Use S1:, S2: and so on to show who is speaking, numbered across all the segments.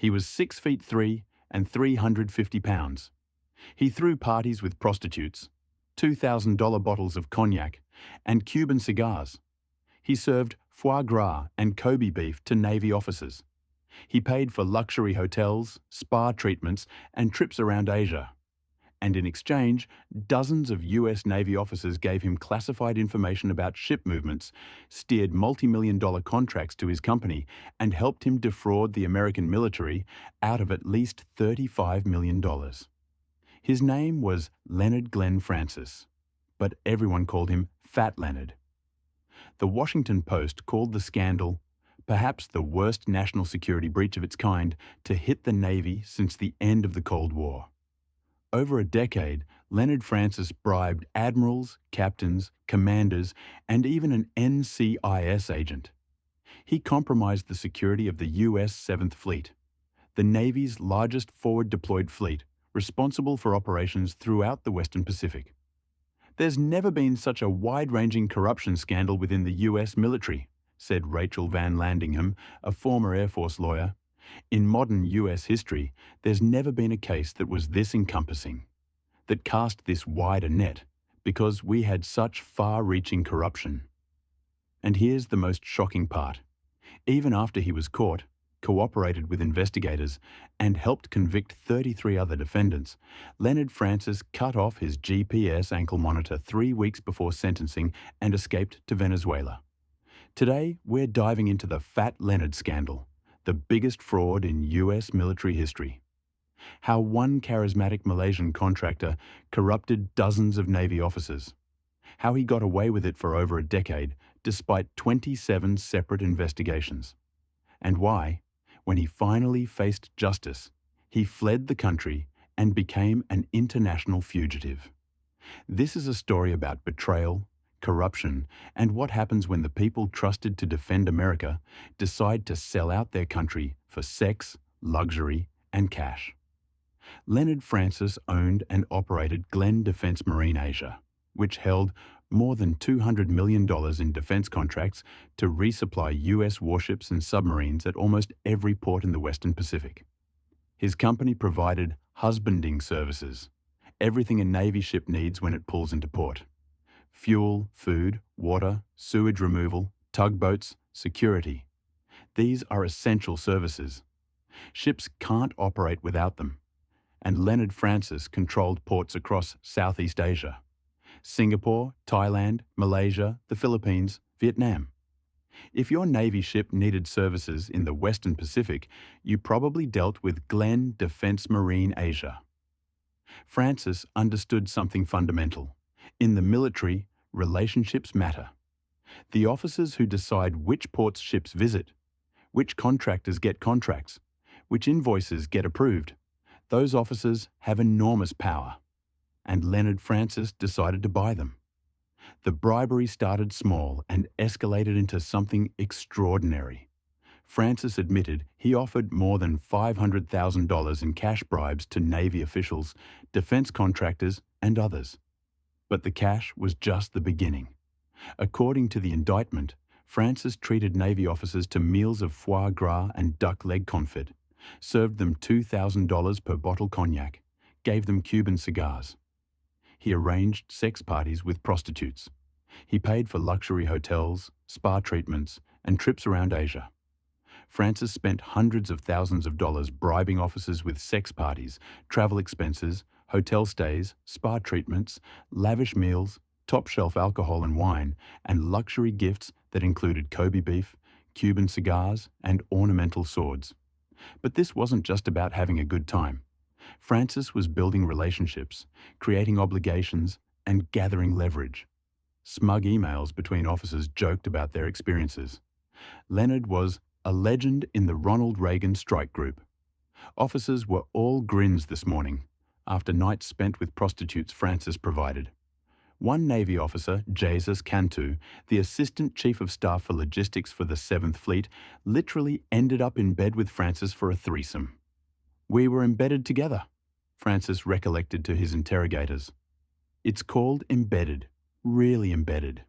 S1: He was 6 feet 3 and 350 pounds. He threw parties with prostitutes, $2,000 bottles of cognac, and Cuban cigars. He served foie gras and Kobe beef to Navy officers. He paid for luxury hotels, spa treatments, and trips around Asia. And in exchange, dozens of US Navy officers gave him classified information about ship movements, steered multi-million-dollar contracts to his company, and helped him defraud the American military out of at least $35 million. His name was Leonard Glenn Francis, but everyone called him Fat Leonard. The Washington Post called the scandal perhaps the worst national security breach of its kind to hit the Navy since the end of the Cold War. Over a decade, Leonard Francis bribed admirals, captains, commanders, and even an NCIS agent. He compromised the security of the US 7th Fleet, the Navy's largest forward-deployed fleet, responsible for operations throughout the Western Pacific. There's never been such a wide-ranging corruption scandal within the US military, said Rachel Van Landingham, a former Air Force lawyer. In modern US history, there's never been a case that was this encompassing, that cast this wide a net, because we had such far-reaching corruption. And here's the most shocking part. Even after he was caught, cooperated with investigators, and helped convict 33 other defendants, Leonard Francis cut off his GPS ankle monitor 3 weeks before sentencing and escaped to Venezuela. Today, we're diving into the Fat Leonard scandal, the biggest fraud in US military history. How one charismatic Malaysian contractor corrupted dozens of Navy officers. How he got away with it for over a decade, despite 27 separate investigations. And why, when he finally faced justice, he fled the country and became an international fugitive. This is a story about betrayal, corruption, and what happens when the people trusted to defend America decide to sell out their country for sex, luxury, and cash. Leonard Francis owned and operated Glenn Defense Marine Asia, which held more than $200 million in defense contracts to resupply US warships and submarines at almost every port in the Western Pacific. His company provided husbanding services, everything a Navy ship needs when it pulls into port. Fuel, food, water, sewage removal, tugboats, security. These are essential services. Ships can't operate without them. And Leonard Francis controlled ports across Southeast Asia: Singapore, Thailand, Malaysia, the Philippines, Vietnam. If your Navy ship needed services in the Western Pacific, you probably dealt with Glenn Defense Marine Asia. Francis understood something fundamental. In the military, relationships matter. The officers who decide which ports ships visit, which contractors get contracts, which invoices get approved, those officers have enormous power. And Leonard Francis decided to buy them. The bribery started small and escalated into something extraordinary. Francis admitted he offered more than $500,000 in cash bribes to Navy officials, defense contractors, and others. But the cash was just the beginning. According to the indictment, Francis treated Navy officers to meals of foie gras and duck leg confit, served them $2,000 per bottle cognac, gave them Cuban cigars. He arranged sex parties with prostitutes. He paid for luxury hotels, spa treatments, and trips around Asia. Francis spent hundreds of thousands of dollars bribing officers with sex parties, travel expenses, hotel stays, spa treatments, lavish meals, top-shelf alcohol and wine, and luxury gifts that included Kobe beef, Cuban cigars, and ornamental swords. But this wasn't just about having a good time. Francis was building relationships, creating obligations, and gathering leverage. Smug emails between officers joked about their experiences. Leonard was a legend in the Ronald Reagan strike group. Officers were all grins this morning, after nights spent with prostitutes Francis provided. One Navy officer, Jesus Cantu, the Assistant Chief of Staff for Logistics for the 7th Fleet, literally ended up in bed with Francis for a threesome. "We were embedded together," Francis recollected to his interrogators. It's called embedded, really embedded.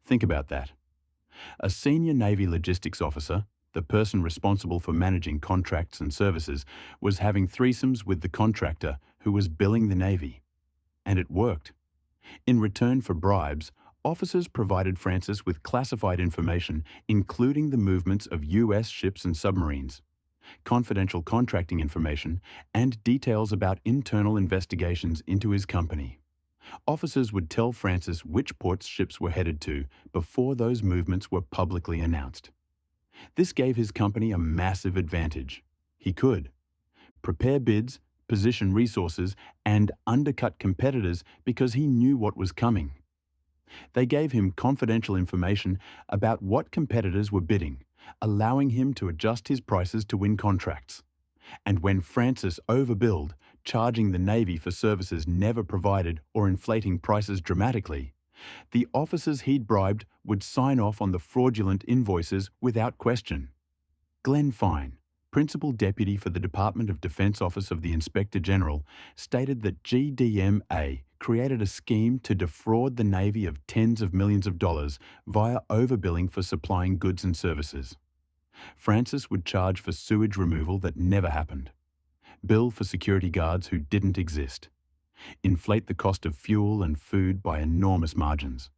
S1: Think about that. A senior Navy logistics officer, the person responsible for managing contracts and services, was having threesomes with the contractor who was billing the Navy. And it worked. In return for bribes, officers provided Francis with classified information, including the movements of U.S. ships and submarines, confidential contracting information, and details about internal investigations into his company. Officers would tell Francis which ports ships were headed to before those movements were publicly announced. This gave his company a massive advantage. He could prepare bids, position resources, and undercut competitors because he knew what was coming. They gave him confidential information about what competitors were bidding, allowing him to adjust his prices to win contracts. And when Francis overbilled, charging the Navy for services never provided or inflating prices dramatically, the officers he'd bribed would sign off on the fraudulent invoices without question. Glenn Fine, Principal Deputy for the Department of Defense Office of the Inspector General, stated that GDMA created a scheme to defraud the Navy of tens of millions of dollars via overbilling for supplying goods and services. Francis would charge for sewage removal that never happened, bill for security guards who didn't exist, inflate the cost of fuel and food by enormous margins,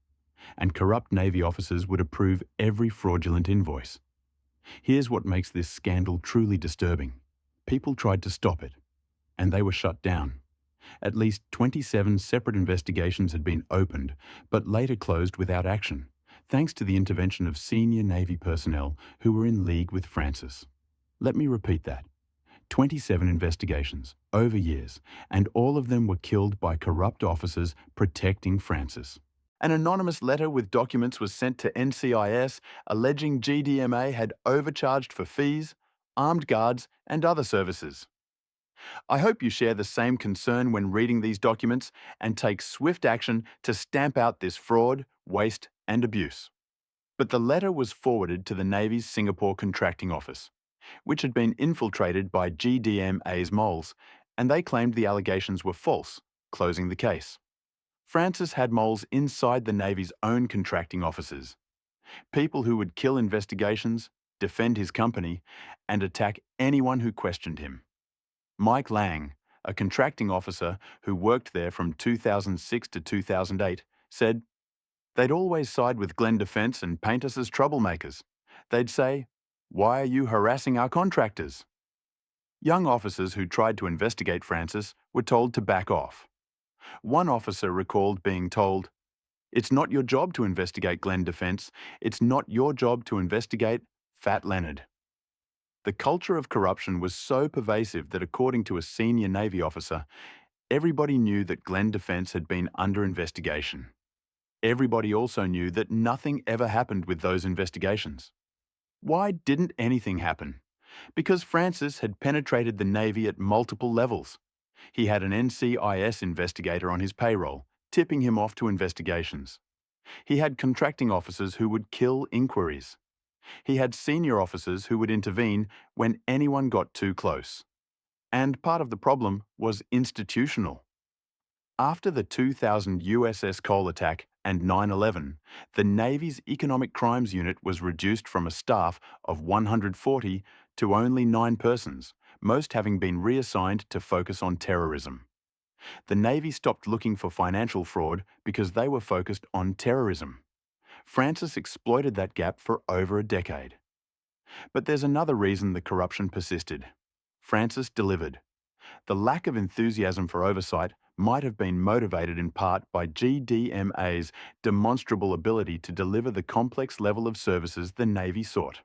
S1: and corrupt Navy officers would approve every fraudulent invoice. Here's what makes this scandal truly disturbing. People tried to stop it, and they were shut down. At least 27 separate investigations had been opened, but later closed without action, thanks to the intervention of senior Navy personnel who were in league with Francis. Let me repeat that. 27 investigations, over years, and all of them were killed by corrupt officers protecting Francis. An anonymous letter with documents was sent to NCIS alleging GDMA had overcharged for fees, armed guards, and other services. I hope you share the same concern when reading these documents and take swift action to stamp out this fraud, waste, and abuse. But the letter was forwarded to the Navy's Singapore Contracting Office, which had been infiltrated by GDMA's moles, and they claimed the allegations were false, closing the case. Francis had moles inside the Navy's own contracting offices, people who would kill investigations, defend his company, and attack anyone who questioned him. Mike Lang, a contracting officer who worked there from 2006 to 2008, said, "They'd always side with Glenn Defense and paint us as troublemakers. They'd say, 'Why are you harassing our contractors?' Young officers who tried to investigate Francis were told to back off. One officer recalled being told, 'It's not your job to investigate Glenn Defense. It's not your job to investigate Fat Leonard.'" The culture of corruption was so pervasive that, according to a senior Navy officer, everybody knew that Glenn Defense had been under investigation. Everybody also knew that nothing ever happened with those investigations. Why didn't anything happen? Because Francis had penetrated the Navy at multiple levels. He had an NCIS investigator on his payroll, tipping him off to investigations. He had contracting officers who would kill inquiries. He had senior officers who would intervene when anyone got too close. And part of the problem was institutional. After the 2000 USS Cole attack and 9/11, the Navy's Economic Crimes Unit was reduced from a staff of 140 to only 9 persons, most having been reassigned to focus on terrorism. The Navy stopped looking for financial fraud because they were focused on terrorism. Francis exploited that gap for over a decade. But there's another reason the corruption persisted. Francis delivered. The lack of enthusiasm for oversight might have been motivated in part by GDMA's demonstrable ability to deliver the complex level of services the Navy sought.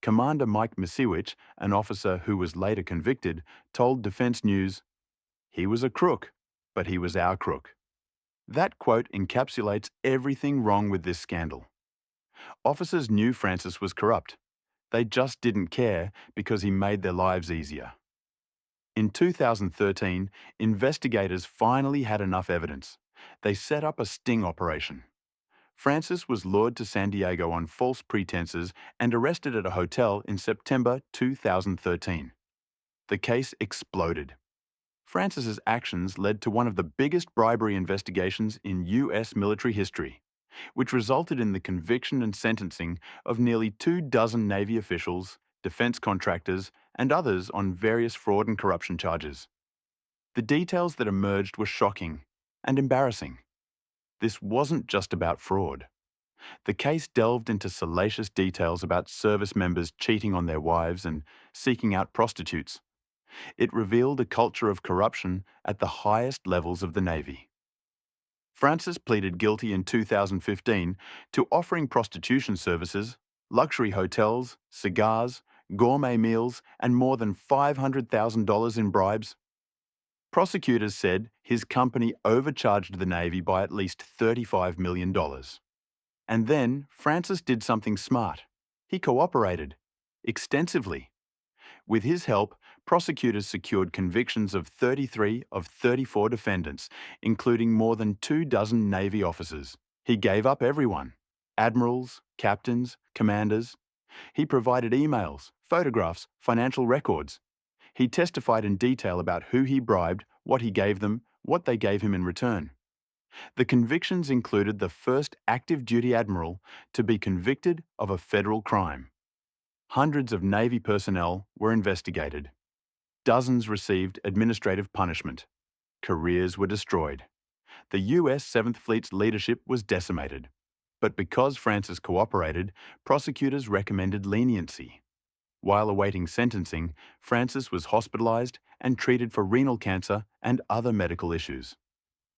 S1: Commander Mike Misiewicz, an officer who was later convicted, told Defense News, "He was a crook, but he was our crook." That quote encapsulates everything wrong with this scandal. Officers knew Francis was corrupt. They just didn't care because he made their lives easier. In 2013, investigators finally had enough evidence. They set up a sting operation. Francis was lured to San Diego on false pretenses and arrested at a hotel in September 2013. The case exploded. Francis's actions led to one of the biggest bribery investigations in U.S. military history. which resulted in the conviction and sentencing of nearly 24 Navy officials, defense contractors, and others on various fraud and corruption charges. The details that emerged were shocking and embarrassing. This wasn't just about fraud. The case delved into salacious details about service members cheating on their wives and seeking out prostitutes. It revealed a culture of corruption at the highest levels of the Navy. Francis pleaded guilty in 2015 to offering prostitution services, luxury hotels, cigars, gourmet meals, and more than $500,000 in bribes. Prosecutors said his company overcharged the Navy by at least $35 million. And then Francis did something smart. He cooperated extensively. With his help, prosecutors secured convictions of 33 of 34 defendants, including more than 24 Navy officers. He gave up everyone: admirals, captains, commanders. He provided emails, photographs, financial records. He testified in detail about who he bribed, what he gave them, what they gave him in return. The convictions included the first active duty admiral to be convicted of a federal crime. Hundreds of Navy personnel were investigated. Dozens received administrative punishment. Careers were destroyed. The U.S. 7th Fleet's leadership was decimated. But because Francis cooperated, prosecutors recommended leniency. While awaiting sentencing, Francis was hospitalized and treated for renal cancer and other medical issues.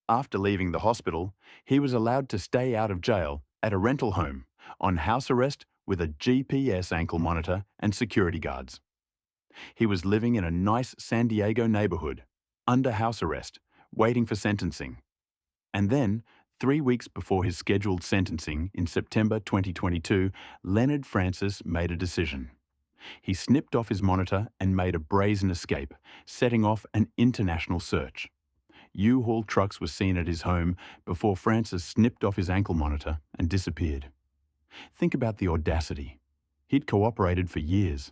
S1: After leaving the hospital, he was allowed to stay out of jail at a rental home, on house arrest with a GPS ankle monitor and security guards. He was living in a nice San Diego neighborhood, under house arrest, waiting for sentencing. And then, 3 weeks before his scheduled sentencing in September 2022, Leonard Francis made a decision. He snipped off his monitor and made a brazen escape, setting off an international search. U-Haul trucks were seen at his home before Francis snipped off his ankle monitor and disappeared. Think about the audacity. He'd cooperated for years.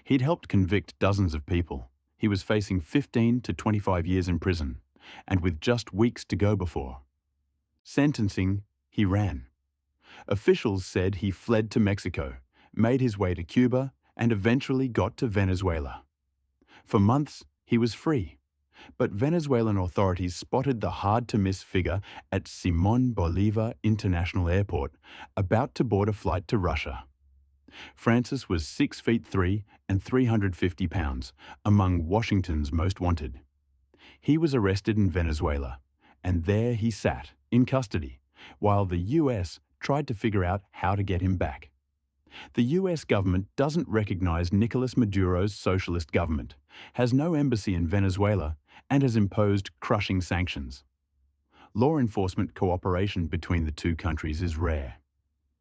S1: He'd helped convict dozens of people. He was facing 15 to 25 years in prison, and with just weeks to go before sentencing, he ran. Officials said he fled to Mexico, made his way to Cuba, and eventually got to Venezuela. For months, he was free. But Venezuelan authorities spotted the hard-to-miss figure at Simón Bolívar International Airport, about to board a flight to Russia. Francis was 6'3" and 350 pounds, among Washington's most wanted. He was arrested in Venezuela, and there he sat, in custody, while the US tried to figure out how to get him back. The US government doesn't recognize Nicolas Maduro's socialist government, has no embassy in Venezuela, and has imposed crushing sanctions. Law enforcement cooperation between the two countries is rare.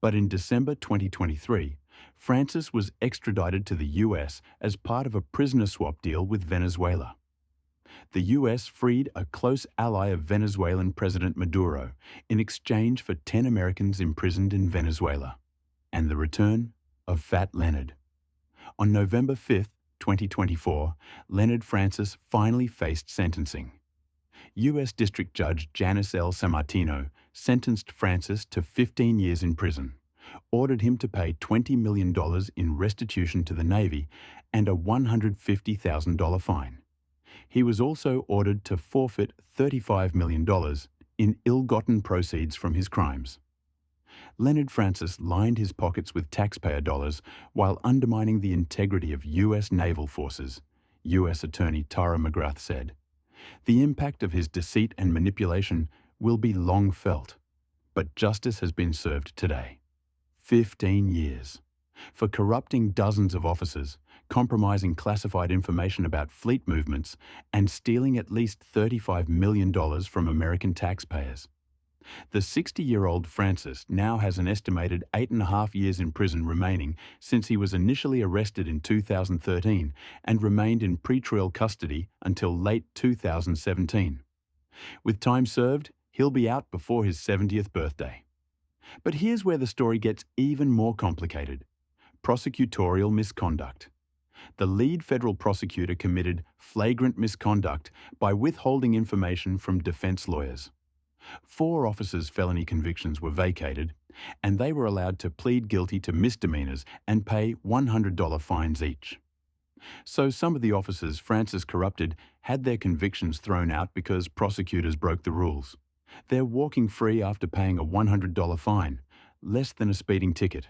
S1: But in December 2023, Francis was extradited to the US as part of a prisoner swap deal with Venezuela. The US freed a close ally of Venezuelan President Maduro in exchange for 10 Americans imprisoned in Venezuela, and the return of Fat Leonard. On November 5, 2024, Leonard Francis finally faced sentencing. U.S. District Judge Janice L. Sammartino sentenced Francis to 15 years in prison, ordered him to pay $20 million in restitution to the Navy and a $150,000 fine. He was also ordered to forfeit $35 million in ill-gotten proceeds from his crimes. Leonard Francis lined his pockets with taxpayer dollars while undermining the integrity of U.S. naval forces, U.S. Attorney Tara McGrath said. The impact of his deceit and manipulation will be long felt, but justice has been served today. 15 years. For corrupting dozens of officers, compromising classified information about fleet movements, and stealing at least $35 million from American taxpayers. The 60-year-old Francis now has an estimated 8.5 years in prison remaining since he was initially arrested in 2013 and remained in pretrial custody until late 2017. With time served, he'll be out before his 70th birthday. But here's where the story gets even more complicated. Prosecutorial misconduct. The lead federal prosecutor committed flagrant misconduct by withholding information from defense lawyers. 4 officers' felony convictions were vacated, and they were allowed to plead guilty to misdemeanors and pay $100 fines each. So some of the officers Francis corrupted had their convictions thrown out because prosecutors broke the rules. They're walking free after paying a $100 fine, less than a speeding ticket.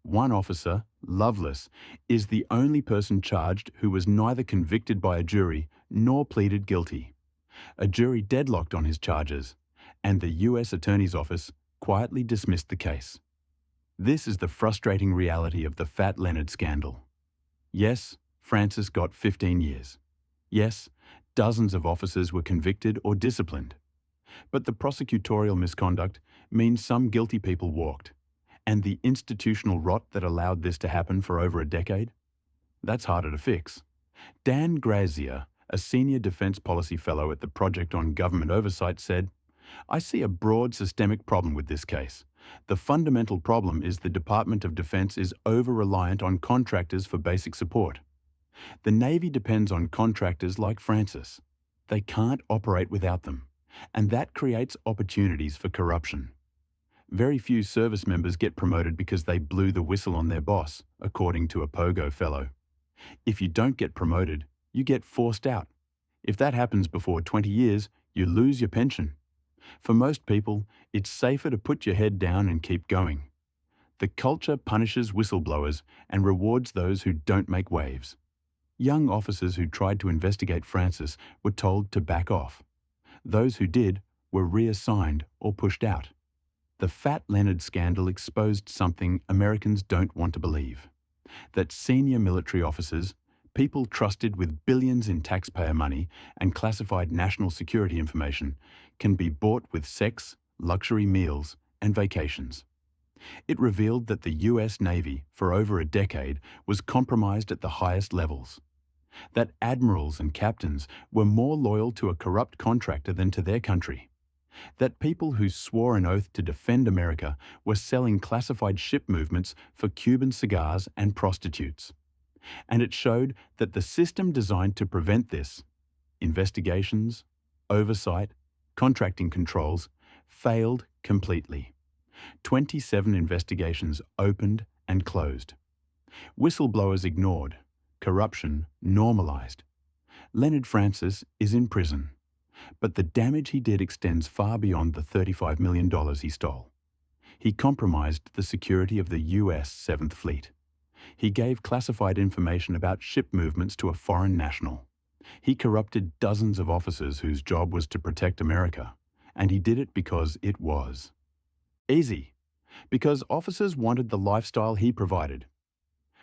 S1: One officer, Loveless, is the only person charged who was neither convicted by a jury nor pleaded guilty. A jury deadlocked on his charges, and the US Attorney's Office quietly dismissed the case. This is the frustrating reality of the Fat Leonard scandal. Yes, Francis got 15 years. Yes, dozens of officers were convicted or disciplined. But the prosecutorial misconduct means some guilty people walked, and the institutional rot that allowed this to happen for over a decade? That's harder to fix. Dan Grazier, a senior defense policy fellow at the Project on Government Oversight, said, "I see a broad systemic problem with this case. The fundamental problem is the Department of Defense is over-reliant on contractors for basic support. The Navy depends on contractors like Francis. They can't operate without them, and that creates opportunities for corruption. Very few service members get promoted because they blew the whistle on their boss, according to a Pogo fellow. If you don't get promoted, you get forced out. If that happens before 20 years, you lose your pension. For most people, it's safer to put your head down and keep going. The culture punishes whistleblowers and rewards those who don't make waves." Young officers who tried to investigate Francis were told to back off. Those who did were reassigned or pushed out. The Fat Leonard scandal exposed something Americans don't want to believe: that senior military officers, people trusted with billions in taxpayer money and classified national security information, can be bought with sex, luxury meals, and vacations. It revealed that the US Navy, for over a decade, was compromised at the highest levels. That admirals and captains were more loyal to a corrupt contractor than to their country. That people who swore an oath to defend America were selling classified ship movements for Cuban cigars and prostitutes. And it showed that the system designed to prevent this, investigations, oversight, contracting controls, failed completely. 27 investigations opened and closed. Whistleblowers ignored. Corruption normalized. Leonard Francis is in prison, but the damage he did extends far beyond the $35 million he stole. He compromised the security of the US 7th Fleet. He gave classified information about ship movements to a foreign national. He corrupted dozens of officers whose job was to protect America, and he did it because it was easy. Because officers wanted the lifestyle he provided.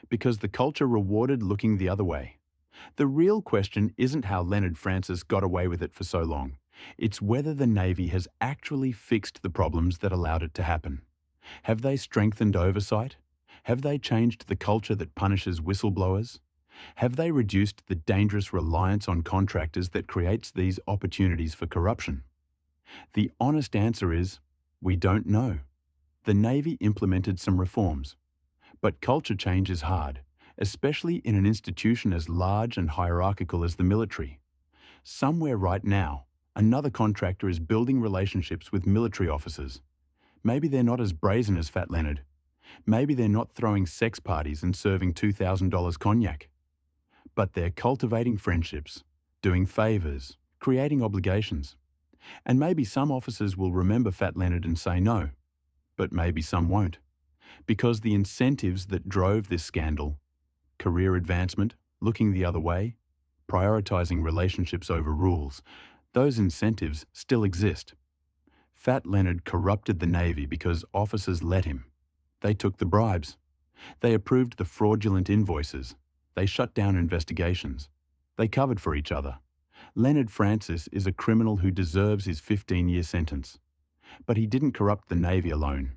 S1: Because the culture rewarded looking the other way. The real question isn't how Leonard Francis got away with it for so long. It's whether the Navy has actually fixed the problems that allowed it to happen. Have they strengthened oversight? Have they changed the culture that punishes whistleblowers? Have they reduced the dangerous reliance on contractors that creates these opportunities for corruption? The honest answer is, we don't know. The Navy implemented some reforms. But culture change is hard, especially in an institution as large and hierarchical as the military. Somewhere right now, another contractor is building relationships with military officers. Maybe they're not as brazen as Fat Leonard. Maybe they're not throwing sex parties and serving $2,000 cognac. But they're cultivating friendships, doing favors, creating obligations. And maybe some officers will remember Fat Leonard and say no, but maybe some won't. Because the incentives that drove this scandal, career advancement, looking the other way, prioritizing relationships over rules, those incentives still exist. Fat Leonard corrupted the Navy because officers let him. They took the bribes. They approved the fraudulent invoices. They shut down investigations. They covered for each other. Leonard Francis is a criminal who deserves his 15-year sentence. But he didn't corrupt the Navy alone.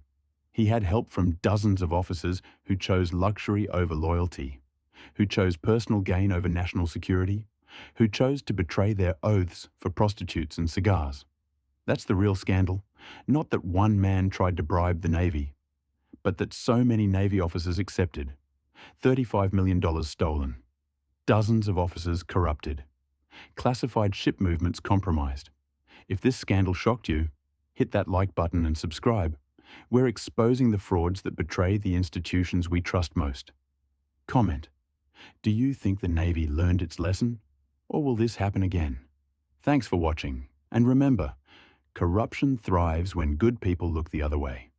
S1: He had help from dozens of officers who chose luxury over loyalty, who chose personal gain over national security, who chose to betray their oaths for prostitutes and cigars. That's the real scandal. Not that one man tried to bribe the Navy, but that so many Navy officers accepted. $35 million stolen. Dozens of officers corrupted. Classified ship movements compromised. If this scandal shocked you, Hit that like button and subscribe. We're exposing the frauds that betray the institutions we trust most. Comment. Do you think the Navy learned its lesson? Or will this happen again? Thanks for watching. And remember, corruption thrives when good people look the other way.